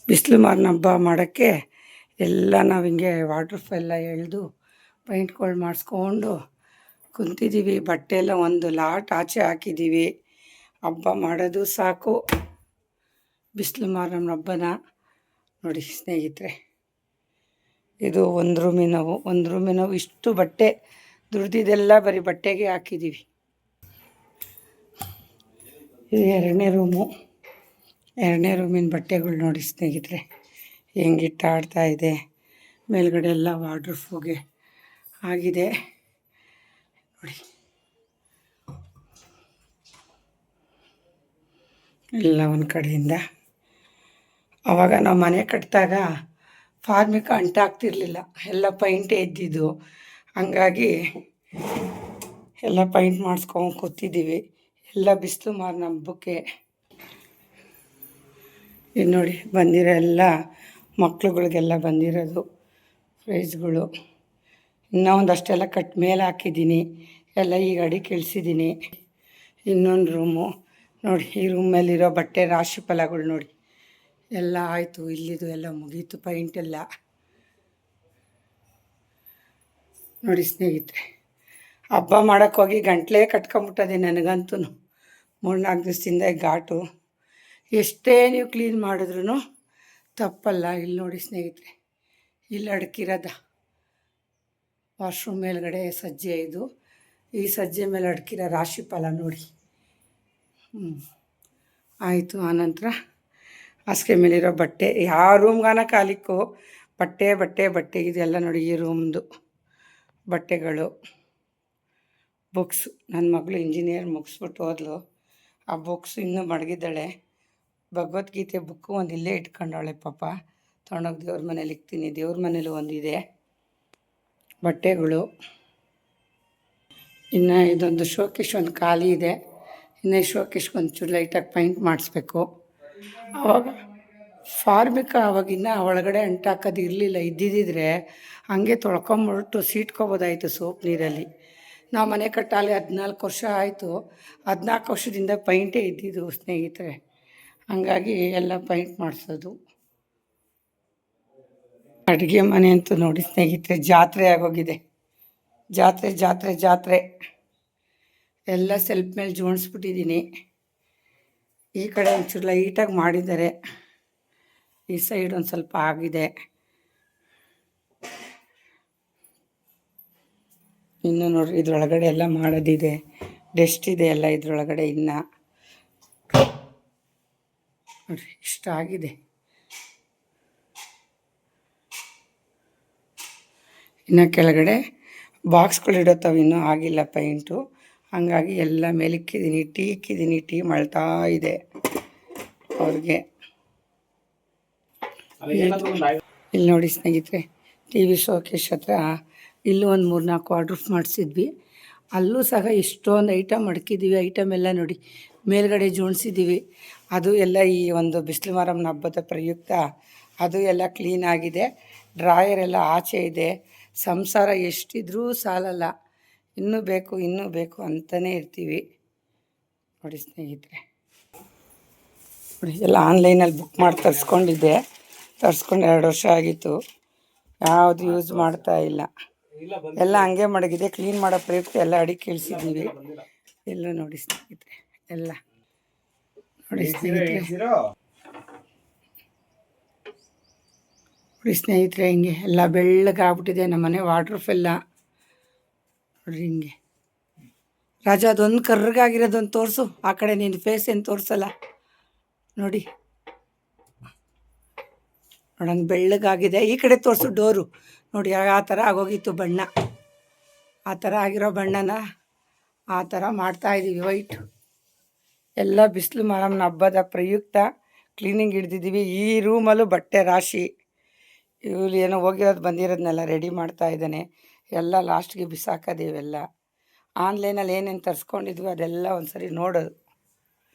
ಬಿಸಿಲು ಮಾರನ ಹಬ್ಬ ಮಾಡೋಕ್ಕೆ ಎಲ್ಲ ನಾವು ಹಿಂಗೆ ವಾಟ್ರ್ ಎಲ್ಲ ಎಳೆದು ಪೈಂಟ್ಗಳು ಮಾಡಿಸ್ಕೊಂಡು ಕುಂತಿದ್ದೀವಿ. ಬಟ್ಟೆ ಎಲ್ಲ ಒಂದು ಲಾಟ್ ಆಚೆ ಹಾಕಿದ್ದೀವಿ. ಹಬ್ಬ ಮಾಡೋದು ಸಾಕು. ಬಿಸಿಲು ಮಾರನ ಹಬ್ಬನ ನೋಡಿ ಸ್ನೇಹಿತರೆ, ಇದು ಒಂದು ರೂಮಿನವು ಇಷ್ಟು ಬಟ್ಟೆ ದುಡ್ದಿದ್ದೆಲ್ಲ ಬರೀ ಬಟ್ಟೆಗೆ ಹಾಕಿದ್ದೀವಿ. ಇದು ಎರಡನೇ ರೂಮಿನ ಬಟ್ಟೆಗಳು ನೋಡಿ ಸ್ನೇಹಿತರೆ ಹೆಂಗಿಟ್ಟು ಆಡ್ತಾ ಇದೆ. ಮೇಲ್ಗಡೆ ಎಲ್ಲ ವಾಟ್ರ್ ಆಗಿದೆ ನೋಡಿ. ಎಲ್ಲ ಒಂದು ಕಡೆಯಿಂದ ಆವಾಗ ನಾವು ಮನೆ ಕಟ್ಟಿದಾಗ ಫಾರ್ಮಿಕ ಅಂಟಾಗ್ತಿರ್ಲಿಲ್ಲ, ಎಲ್ಲ ಪೈಂಟೇ ಇದ್ದಿದ್ದು. ಹಂಗಾಗಿ ಎಲ್ಲ ಪೈಂಟ್ ಮಾಡಿಸ್ಕೊಂಡು ಕೂತಿದ್ದೀವಿ. ಎಲ್ಲ ಬಿಸಿಲು ಮಾರನ ಹಬ್ಬಕ್ಕೆ ಇದು ನೋಡಿ ಬಂದಿರೋ ಎಲ್ಲ ಮಕ್ಳುಗಳಿಗೆಲ್ಲ ಬಂದಿರೋದು ಪ್ರೈಸ್ಗಳು. ಇನ್ನೂ ಒಂದಷ್ಟೆಲ್ಲ ಕಟ್ ಮೇಲೆ ಹಾಕಿದ್ದೀನಿ. ಎಲ್ಲ ಈಗ ಅಡಿಗೆ ಇಳಿಸಿದ್ದೀನಿ. ಇನ್ನೊಂದು ರೂಮು ನೋಡಿ, ಈ ರೂಮಲ್ಲಿರೋ ಬಟ್ಟೆ ರಾಶಿ ಫಲಗಳು ನೋಡಿ ಎಲ್ಲ ಆಯಿತು. ಇಲ್ಲಿದು ಎಲ್ಲ ಮುಗೀತು ಪೈಂಟೆಲ್ಲ ನೋಡಿ ಸ್ನೇಹಿತರೆ. ಹಬ್ಬ ಮಾಡೋಕ್ಕೋಗಿ ಗಂಟ್ಲೇ ಕಟ್ಕೊಂಬಿಟ್ಟದೆ ನನಗಂತೂ. 3-4 ದಿವಸದಿಂದ ಘಾಟು. ಎಷ್ಟೇ ನೀವು ಕ್ಲೀನ್ ಮಾಡಿದ್ರೂ ತಪ್ಪಲ್ಲ. ಇಲ್ಲಿ ನೋಡಿ ಸ್ನೇಹಿತರೆ, ಇಲ್ಲಿ ಅಡಕಿರೋದ ವಾಶ್ರೂಮ್ ಮೇಲ್ಗಡೆ ಸಜ್ಜೆ. ಇದು ಈ ಸಜ್ಜೆ ಮೇಲೆ ಅಡಕಿರೋ ರಾಶಿ ಫಲ ನೋಡಿ. ಆಯಿತು. ಆನಂತರ ಹಾಸಿಗೆ ಮೇಲಿರೋ ಬಟ್ಟೆ ಯಾವ ರೂಮ್ಗಾನ ಕಾಲಿಕ್ಕೋ ಬಟ್ಟೆ ಇದೆಲ್ಲ ನೋಡಿ. ಈ ರೂಮ್ದು ಬಟ್ಟೆಗಳು, ಬುಕ್ಸ್. ನನ್ನ ಮಗಳು ಇಂಜಿನಿಯರ್ ಮುಗಿಸ್ಬಿಟ್ಟು ಹೋದ್ಲು. ಆ ಬುಕ್ಸ್ ಇನ್ನೂ ಮಡಗಿದ್ದಾಳೆ. ಭಗವದ್ಗೀತೆ ಬುಕ್ಕು ಒಂದು ಇಲ್ಲೇ ಇಟ್ಕೊಂಡವಳೆ ಪಾಪ. ತೊಗೊಂಡೋಗಿ ದೇವ್ರ ಮನೇಲಿ ಇಕ್ತೀನಿ. ದೇವ್ರ ಮನೇಲಿ ಒಂದಿದೆ ಬಟ್ಟೆಗಳು. ಇನ್ನು ಇದೊಂದು ಶೋಕೇಶ್ ಒಂದು ಖಾಲಿ ಇದೆ. ಇನ್ನು ಶೋಕೇಶ್ಗೆ ಒಂಚೂರು ಲೈಟಾಗಿ ಪೈಂಟ್ ಮಾಡಿಸ್ಬೇಕು. ಆವಾಗ ಫಾರ್ಮಿಕ ಆವಾಗಿನ್ನ ಒಳಗಡೆ ಅಂಟಾಕೋದು ಇರಲಿಲ್ಲ. ಇದ್ದಿದ್ದರೆ ಹಾಗೆ ತೊಳ್ಕೊಂಬಿಟ್ಟು ಸೀಟ್ಕೊಬೋದಾಯಿತು ಸೋಪ್ ನೀರಲ್ಲಿ. ನಾವು ಮನೆ ಕಟ್ಟಾಲೆ 14 ವರ್ಷ ಆಯಿತು. 14 ವರ್ಷದಿಂದ ಪೈಂಟೇ ಇದ್ದಿದ್ದು ಸ್ನೇಹಿತರೆ. ಹಂಗಾಗಿ ಎಲ್ಲ ಪೈಂಟ್ ಮಾಡಿಸೋದು. ಅಡುಗೆ ಮನೆ ಅಂತೂ ನೋಡಿ ಸ್ನೇಹಿತರೆ ಜಾತ್ರೆ ಆಗೋಗಿದೆ. ಜಾತ್ರೆ ಎಲ್ಲ ಸೆಲ್ಫ್ ಮೇಲೆ ಜೋಡಿಸ್ಬಿಟ್ಟಿದ್ದೀನಿ. ಈ ಕಡೆ ಒಂಚೂರು ಲೈಟಾಗಿ ಮಾಡಿದ್ದಾರೆ. ಈ ಸೈಡ್ ಒಂದು ಸ್ವಲ್ಪ ಆಗಿದೆ. ಇನ್ನು ನೋಡ್ರಿ ಇದ್ರೊಳಗಡೆ ಎಲ್ಲ ಮಾಡೋದಿದೆ. ಡೆಸ್ಟ್ ಇದೆ ಎಲ್ಲ ಇದ್ರೊಳಗಡೆ. ಇನ್ನು ನೋಡ್ರಿ ಇಷ್ಟ ಆಗಿದೆ. ಇನ್ನು ಕೆಳಗಡೆ ಬಾಕ್ಸ್ಗಳಿಡೋತ್ತವೆ, ಇನ್ನೂ ಆಗಿಲ್ಲ ಪೈಂಟು. ಹಂಗಾಗಿ ಎಲ್ಲ ಮೇಲಿಕ್ಕಿದ್ದೀನಿ. ಟೀ ಮಳ್ತಾ ಇದೆ ಅವ್ರಿಗೆ. ಇಲ್ಲಿ ನೋಡಿ ಸ್ನೇಹಿತರೆ, ಟಿ ವಿ ಶೋಕೇಶ್ ಹತ್ರ ಇಲ್ಲೂ ಒಂದು 3-4 ವಾರ್ಡ್ರೋಬ್ ಮಾಡಿಸಿದ್ವಿ. ಅಲ್ಲೂ ಸಹ ಇಷ್ಟೊಂದು ಐಟಮ್ ಮಡ್ಕಿದ್ದೀವಿ. ಐಟಮ್ ಎಲ್ಲ ನೋಡಿ ಮೇಲ್ಗಡೆ ಜೋಡಿಸಿದ್ದೀವಿ. ಅದು ಎಲ್ಲ ಈ ಒಂದು ಬಿಸಿಲು ಮಾರಮ್ಮನ ಹಬ್ಬದ ಪ್ರಯುಕ್ತ ಅದು ಎಲ್ಲ ಕ್ಲೀನ್ ಆಗಿದೆ. ಡ್ರಾಯರ್ ಎಲ್ಲ ಆಚೆ ಇದೆ. ಸಂಸಾರ ಎಷ್ಟಿದ್ರೂ ಸಾಲಲ್ಲ. ಇನ್ನೂ ಬೇಕು ಅಂತಲೇ ಇರ್ತೀವಿ ನೋಡಿ ಸ್ನೇಹಿತರೆ. ನೋಡಿ ಎಲ್ಲ ಆನ್ಲೈನಲ್ಲಿ ಬುಕ್ ಮಾಡಿ ತರಿಸ್ಕೊಂಡು 2 ವರ್ಷ ಆಗಿತ್ತು. ಯಾವುದು ಯೂಸ್ ಮಾಡ್ತಾ ಇಲ್ಲ. ಎಲ್ಲ ಹಂಗೆ ಮಡಗಿದೆ. ಕ್ಲೀನ್ ಮಾಡೋ ಪ್ರಯುಕ್ತ ಎಲ್ಲ ಅಡಿಗೆ ಇಳಿಸಿದ್ದೀವಿ. ಎಲ್ಲ ನೋಡಿ ಸ್ನೇಹಿತರೆ, ಎಲ್ಲ ನೋಡಿ ಸ್ನೇಹಿತರೆ ಹಿಂಗೆ ಎಲ್ಲ ಬೆಳ್ಳಗಾಗ್ಬಿಟ್ಟಿದೆ ನಮ್ಮನೆ ವಾಟ್ರ್ ಎಲ್ಲ ನೋಡ್ರಿ. ಹಿಂಗೆ ರಾಜ ಅದೊಂದು ಕರ್ರಗಾಗಿರೋದೊಂದು ತೋರಿಸು. ಆ ಕಡೆ ನಿನ್ನ ಫೇಸ್ ಏನು ತೋರಿಸಲ್ಲ ನೋಡಿ. ನೋಡಂಗೆ ಬೆಳ್ಳಗಾಗಿದೆ. ಈ ಕಡೆ ತೋರಿಸು ಡೋರು ನೋಡಿ. ಆ ಥರ ಆಗೋಗಿತ್ತು ಬಣ್ಣ. ಆ ಥರ ಆಗಿರೋ ಬಣ್ಣನ ಆ ಥರ ಮಾಡ್ತಾಯಿದ್ದೀವಿ ವೈಟ್. ಎಲ್ಲ ಬಿಸಿಲು ಮಾರಮ್ಮನ ಹಬ್ಬದ ಪ್ರಯುಕ್ತ ಕ್ಲೀನಿಂಗ್ ಹಿಡ್ದಿದ್ದೀವಿ. ಈ ರೂಮಲ್ಲೂ ಬಟ್ಟೆ ರಾಶಿ. ಇವಳು ಏನೋ ಹೋಗಿರೋದು ಬಂದಿರೋದನ್ನೆಲ್ಲ ರೆಡಿ ಮಾಡ್ತಾ ಇದ್ದಾನೆ. ಎಲ್ಲ ಲಾಸ್ಟ್ಗೆ ಬಿಸಾಕೋದು. ಇವೆಲ್ಲ ಆನ್ಲೈನಲ್ಲಿ ಏನೇನು ತರಿಸ್ಕೊಂಡಿದ್ವಿ ಅದೆಲ್ಲ ಒಂದು ಸರಿ ನೋಡೋದು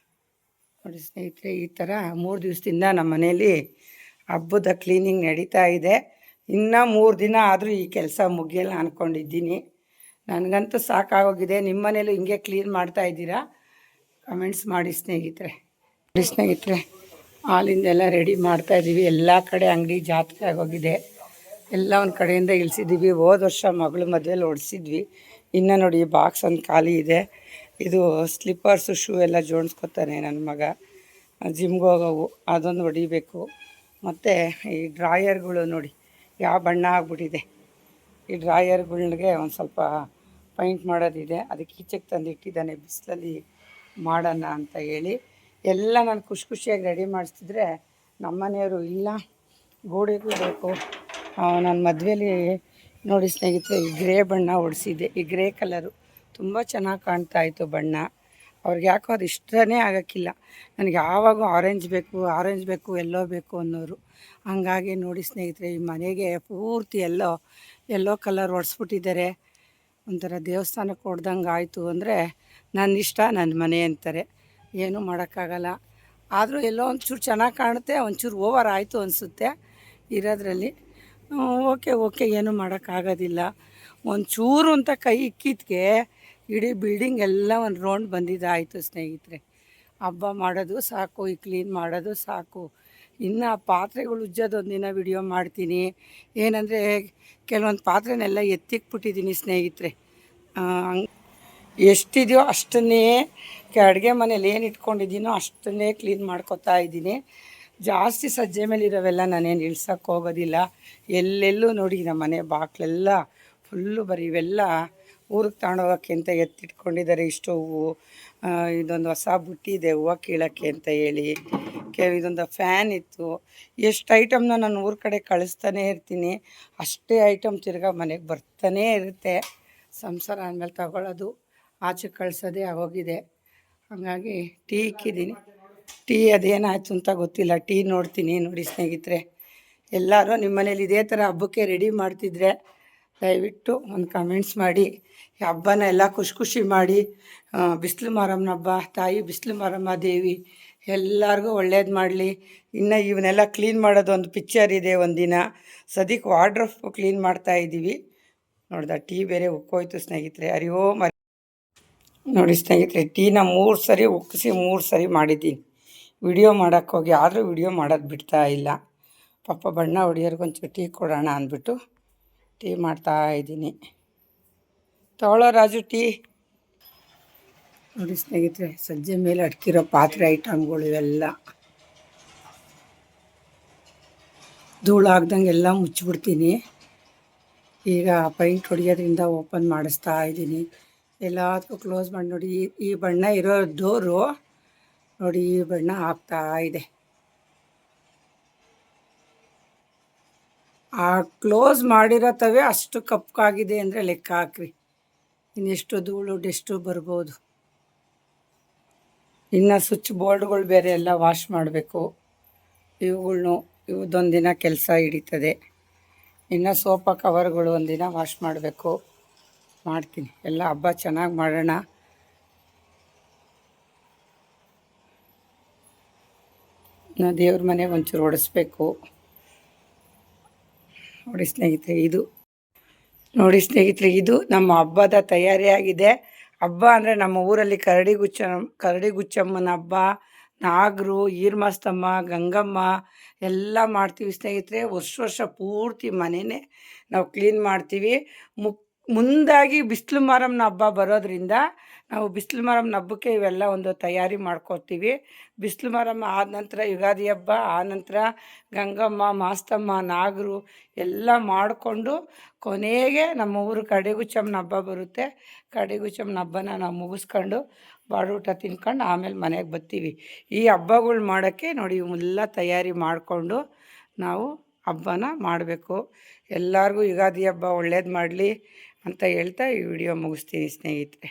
ನೋಡಿ ಸ್ನೇಹಿತರೆ. ಈ ಥರ 3 ದಿವಸದಿಂದ ನಮ್ಮ ಮನೇಲಿ ಹಬ್ಬದ ಕ್ಲೀನಿಂಗ್ ನಡೀತಾ ಇದೆ. ಇನ್ನೂ 3 ದಿನ ಆದರೂ ಈ ಕೆಲಸ ಮುಗಿಯಲ್ಲ ಅಂದ್ಕೊಂಡಿದ್ದೀನಿ. ನನಗಂತೂ ಸಾಕಾಗೋಗಿದೆ. ನಿಮ್ಮ ಮನೇಲೂ ಹಿಂಗೆ ಕ್ಲೀನ್ ಮಾಡ್ತಾ ಇದ್ದೀರಾ? ಕಮೆಂಟ್ಸ್ ಮಾಡಿ ಸ್ನೇಹಿತರೆ. ಹಾಲಿಂದೆಲ್ಲ ರೆಡಿ ಮಾಡ್ತಾಯಿದ್ದೀವಿ. ಎಲ್ಲ ಕಡೆ ಅಂಗಡಿ ಜಾತ್ರೆ ಆಗೋಗಿದೆ. ಎಲ್ಲ ಒಂದು ಕಡೆಯಿಂದ ಇಳಿಸಿದ್ದೀವಿ. ಹೋದ ವರ್ಷ ಮಗಳು ಮದುವೆಯಲ್ಲಿ ಓಡಿಸಿದ್ವಿ. ಇನ್ನು ನೋಡಿ ಬಾಕ್ಸ್ ಒಂದು ಖಾಲಿ ಇದೆ. ಇದು ಸ್ಲಿಪ್ಪರ್ಸು ಶೂ ಎಲ್ಲ ಜೋಡಿಸ್ಕೊತಾನೆ ನನ್ನ ಮಗ. ಜಿಮ್ಗೆ ಹೋಗೋವು ಅದೊಂದು ಹೊಡಿಬೇಕು. ಮತ್ತು ಈ ಡ್ರಾಯರ್ಗಳು ನೋಡಿ ಯಾವ ಬಣ್ಣ ಆಗ್ಬಿಟ್ಟಿದೆ. ಈ ಡ್ರಾಯರ್ಗಳಿಗೆ ಒಂದು ಸ್ವಲ್ಪ ಪೈಂಟ್ ಮಾಡೋದಿದೆ. ಅದಕ್ಕೆ ಈಚೆಗೆ ತಂದು ಇಟ್ಟಿದ್ದಾನೆ ಬಿಸಿಲಲ್ಲಿ ಮಾಡೋಣ ಅಂತ ಹೇಳಿ. ಎಲ್ಲ ನಾನು ಖುಷಿಯಾಗಿ ರೆಡಿ ಮಾಡಿಸ್ತಿದ್ರೆ ನಮ್ಮನೆಯವರು ಇಲ್ಲ ಗೋಡೆಗೂ ಬೇಕು. ನಾನು ಮದುವೆಯಲ್ಲಿ ನೋಡಿ ಸ್ನೇಹಿತರೆ ಈ ಗ್ರೇ ಬಣ್ಣ ಹೊಡಿಸಿದ್ದೆ. ಈ ಗ್ರೇ ಕಲರು ತುಂಬ ಚೆನ್ನಾಗಿ ಕಾಣ್ತಾಯಿತ್ತು ಬಣ್ಣ. ಅವ್ರಿಗೆ ಯಾಕೋ ಅದು ಇಷ್ಟನೇ ಆಗೋಕ್ಕಿಲ್ಲ. ನನಗೆ ಯಾವಾಗೂ ಆರೆಂಜ್ ಬೇಕು ಎಲ್ಲೋ ಬೇಕು ಅನ್ನೋರು. ಹಂಗಾಗಿ ನೋಡಿ ಸ್ನೇಹಿತರೆ ಈ ಮನೆಗೆ ಪೂರ್ತಿ ಎಲ್ಲೋ ಕಲರ್ ಹೊಡೆಸ್ಬಿಟ್ಟಿದ್ದಾರೆ. ಒಂಥರ ದೇವಸ್ಥಾನಕ್ಕೆ ಹೊಡ್ದಂಗೆ ಆಯಿತು ಅಂದರೆ ನನ್ನ ಇಷ್ಟ ನನ್ನ ಮನೆ ಅಂತಾರೆ. ಏನೂ ಮಾಡೋಕ್ಕಾಗಲ್ಲ. ಆದರೂ ಎಲ್ಲೋ ಒಂಚೂರು ಚೆನ್ನಾಗಿ ಕಾಣುತ್ತೆ, ಒಂಚೂರು ಓವರ್ ಆಯಿತು ಅನಿಸುತ್ತೆ ಇರೋದ್ರಲ್ಲಿ. ಓಕೆ ಏನೂ ಮಾಡೋಕ್ಕಾಗೋದಿಲ್ಲ. ಒಂಚೂರು ಅಂತ ಕೈ ಇಕ್ಕಿದ್ಕೆ ಇಡೀ ಬಿಲ್ಡಿಂಗ್ ಎಲ್ಲ ಒಂದು ರೌಂಡ್ ಬಂದಿದ್ದಾಯಿತು ಸ್ನೇಹಿತರೆ. ಹಬ್ಬ ಮಾಡೋದು ಸಾಕು, ಈ ಕ್ಲೀನ್ ಮಾಡೋದು ಸಾಕು. ಇನ್ನು ಪಾತ್ರೆಗಳು ಉಜ್ಜೋದೊಂದಿನ ವಿಡಿಯೋ ಮಾಡ್ತೀನಿ. ಏನಂದರೆ ಕೆಲವೊಂದು ಪಾತ್ರೆನೆಲ್ಲ ಎತ್ತಿಕ್ಬಿಟ್ಟಿದ್ದೀನಿ ಸ್ನೇಹಿತರೆ. ಎಷ್ಟಿದೆಯೋ ಅಷ್ಟನ್ನೇ ಅಡುಗೆ ಮನೇಲಿ ಏನು ಇಟ್ಕೊಂಡಿದ್ದೀನೋ ಅಷ್ಟನ್ನೇ ಕ್ಲೀನ್ ಮಾಡ್ಕೊತಾ ಇದ್ದೀನಿ. ಜಾಸ್ತಿ ಸಜ್ಜೆ ಮೇಲೆ ಇರೋವೆಲ್ಲ ನಾನೇನು ಇಳ್ಸೋಕ್ಕೆ ಹೋಗೋದಿಲ್ಲ. ಎಲ್ಲೆಲ್ಲೂ ನೋಡಿ ನಮ್ಮ ಮನೆ ಬಾಕ್ಲೆಲ್ಲ ಫುಲ್ಲು ಬರೀ ಇವೆಲ್ಲ ಊರಿಗೆ ತಗೊಂಡೋಗೋಕ್ಕೆ ಅಂತ ಎತ್ತಿಟ್ಕೊಂಡಿದ್ದಾರೆ. ಇಷ್ಟು ಹೂವು, ಇದೊಂದು ಹೊಸ ಬುಟ್ಟಿ ಇದೆ ಹೂವು ಕೀಳೋಕ್ಕೆ ಅಂತ ಹೇಳಿ. ಇದೊಂದು ಫ್ಯಾನ್ ಇತ್ತು. ಎಷ್ಟು ಐಟಮ್ನ ನಾನು ಊರ ಕಡೆ ಕಳಿಸ್ತಾನೇ ಇರ್ತೀನಿ. ಅಷ್ಟೇ ಐಟಮ್ ತಿರ್ಗಾ ಮನೆಗೆ ಬರ್ತಾನೇ ಇರುತ್ತೆ. ಸಂಸಾರ ಆದಮೇಲೆ ತಗೊಳ್ಳೋದು ಆಚೆ ಕಳಿಸೋದೇ ಆಗೋಗಿದೆ. ಹಾಗಾಗಿ ಟೀ ಇಕ್ಕಿದ್ದೀನಿ. ಟೀ ಅದೇನಾಯಿತು ಅಂತ ಗೊತ್ತಿಲ್ಲ. ಟೀ ನೋಡ್ತೀನಿ. ನೋಡಿ ಸ್ನೇಹಿತರೆ, ಎಲ್ಲರೂ ನಿಮ್ಮ ಮನೇಲಿ ಇದೇ ಥರ ಹಬ್ಬಕ್ಕೆ ರೆಡಿ ಮಾಡ್ತಿದ್ರೆ ದಯವಿಟ್ಟು ಒಂದು ಕಮೆಂಟ್ಸ್ ಮಾಡಿ. ಈ ಹಬ್ಬನ ಎಲ್ಲ ಖುಷಿ ಮಾಡಿ ಬಿಸಿಲು ಮಾರಮ್ಮನ ಹಬ್ಬ, ತಾಯಿ ಬಿಸಿಲು ಮಾರಮ್ಮ ದೇವಿ ಎಲ್ಲರಿಗೂ ಒಳ್ಳೇದು ಮಾಡಲಿ. ಇನ್ನು ಇವನ್ನೆಲ್ಲ ಕ್ಲೀನ್ ಮಾಡೋದು ಒಂದು ಪಿಕ್ಚರ್ ಇದೆ. ಒಂದಿನ ಸದ್ಯಕ್ಕೆ ವಾರ್ಡ್ರೋಬ್ ಕ್ಲೀನ್ ಮಾಡ್ತಾಯಿದ್ದೀವಿ. ನೋಡ್ದ ಟೀ ಬೇರೆ ಉಕ್ಕೋಯ್ತು ಸ್ನೇಹಿತರೆ. ಅರಿಯೋ ನೋಡಿ ಸ್ನೇಹಿತರೆ, ಟೀನ 3 ಸರಿ ಉಕ್ಕಿಸಿ 3 ಸರಿ ಮಾಡಿದ್ದೀನಿ ವಿಡಿಯೋ ಮಾಡೋಕ್ಕೋಗಿ. ಆದರೂ ವಿಡಿಯೋ ಮಾಡೋದು ಬಿಡ್ತಾ ಇಲ್ಲ. ಪಾಪ ಬಣ್ಣ ಹೊಡಿಯೋರ್ಗೊಂಚೂರು ಟೀ ಕೊಡೋಣ ಅಂದ್ಬಿಟ್ಟು ಟೀ ಮಾಡ್ತಾಯಿದ್ದೀನಿ. ತಗೊಳ್ಳೋ ರಾಜು ಟೀ. ನೋಡಿ ಸ್ನೇಹಿತರೆ, ಸಜ್ಜೆ ಮೇಲೆ ಅಡ್ಕಿರೋ ಪಾತ್ರೆ ಐಟಮ್ಗಳು ಇವೆಲ್ಲ ಧೂಳಾಗ್ದಂಗೆ ಎಲ್ಲ ಮುಚ್ಚಿಬಿಡ್ತೀನಿ. ಈಗ ಪೈಂಟ್ ಹೊಡಿಯೋದ್ರಿಂದ ಓಪನ್ ಮಾಡಿಸ್ತಾ ಇದ್ದೀನಿ. ಎಲ್ಲದಕ್ಕೂ ಕ್ಲೋಸ್ ಮಾಡಿ ನೋಡಿ. ಈ ಬಣ್ಣ ಇರೋ ಡೋರು ನೋಡಿ, ಈ ಬಣ್ಣ ಆಗ್ತಾ ಇದೆ. ಆ ಕ್ಲೋಸ್ ಮಾಡಿರೋ ತವೆ ಅಷ್ಟು ಕಪ್ಪಾಗಿದೆ ಅಂದರೆ ಲೆಕ್ಕ ಹಾಕ್ರಿ. ಇನ್ನೆಷ್ಟು ಧೂಳು ಡೆಸ್ಟು ಬರ್ಬೋದು. ಇನ್ನು ಸ್ವಿಚ್ ಬೋರ್ಡ್ಗಳು ಬೇರೆ ಎಲ್ಲ ವಾಶ್ ಮಾಡಬೇಕು. ಇವದೊಂದಿನ ಕೆಲಸ ಹಿಡಿತದೆ. ಇನ್ನು ಸೋಫಾ ಕವರ್ಗಳು ಒಂದಿನ ವಾಶ್ ಮಾಡಬೇಕು. ಮಾಡ್ತೀನಿ. ಎಲ್ಲ ಹಬ್ಬ ಚೆನ್ನಾಗಿ ಮಾಡೋಣ. ನಾ ದೇವ್ರ ಮನೆಗೆ ಒಂಚೂರು ಹೊಡೆಸ್ಬೇಕು. ನೋಡಿ ಸ್ನೇಹಿತರೆ, ಇದು ನಮ್ಮ ಹಬ್ಬದ ತಯಾರಿಯಾಗಿದೆ. ಹಬ್ಬ ಅಂದರೆ ನಮ್ಮ ಊರಲ್ಲಿ ಕರಡಿಗುಚ್ಚಮ್ಮನ ಹಬ್ಬ, ನಾಗರು, ಈರ್ಮಾಸ್ತಮ್ಮ, ಗಂಗಮ್ಮ ಎಲ್ಲ ಮಾಡ್ತೀವಿ ಸ್ನೇಹಿತರೆ. ವರ್ಷ ಪೂರ್ತಿ ಮನೆಯೇ ನಾವು ಕ್ಲೀನ್ ಮಾಡ್ತೀವಿ. ಮುಂದಾಗಿ ಬಿಸಿಲು ಮಾರಮ್ಮನ ಹಬ್ಬ ಬರೋದ್ರಿಂದ ನಾವು ಬಿಸಿಲು ಮಾರಮ್ಮನ ಹಬ್ಬಕ್ಕೆ ಇವೆಲ್ಲ ಒಂದು ತಯಾರಿ ಮಾಡ್ಕೊತೀವಿ. ಬಿಸಿಲು ಮಾರಮ್ಮ ಆದ ನಂತರ ಯುಗಾದಿ ಹಬ್ಬ, ಆನಂತರ ಗಂಗಮ್ಮ, ಮಾಸ್ತಮ್ಮ, ನಾಗರು ಎಲ್ಲ ಮಾಡಿಕೊಂಡು ಕೊನೆಗೆ ನಮ್ಮ ಊರು ಕರಡಿಗುಚ್ಚಮ್ಮನ ಹಬ್ಬ ಬರುತ್ತೆ. ಕರಡಿಗುಚ್ಚಮ್ಮನ ಹಬ್ಬನ ನಾವು ಮುಗಿಸ್ಕೊಂಡು ಬಾಡೂಟ ತಿನ್ಕೊಂಡು ಆಮೇಲೆ ಮನೆಗೆ ಬರ್ತೀವಿ. ಈ ಹಬ್ಬಗಳು ಮಾಡೋಕ್ಕೆ ನೋಡಿ ಇವೆಲ್ಲ ತಯಾರಿ ಮಾಡಿಕೊಂಡು ನಾವು ಹಬ್ಬನ ಮಾಡಬೇಕು. ಎಲ್ಲರಿಗೂ ಯುಗಾದಿ ಹಬ್ಬ ಒಳ್ಳೇದು ಮಾಡಲಿ ಅಂತ ಹೇಳ್ತಾ ಈ ವಿಡಿಯೋ ಮುಗಿಸ್ತೀನಿ ಸ್ನೇಹಿತರೆ.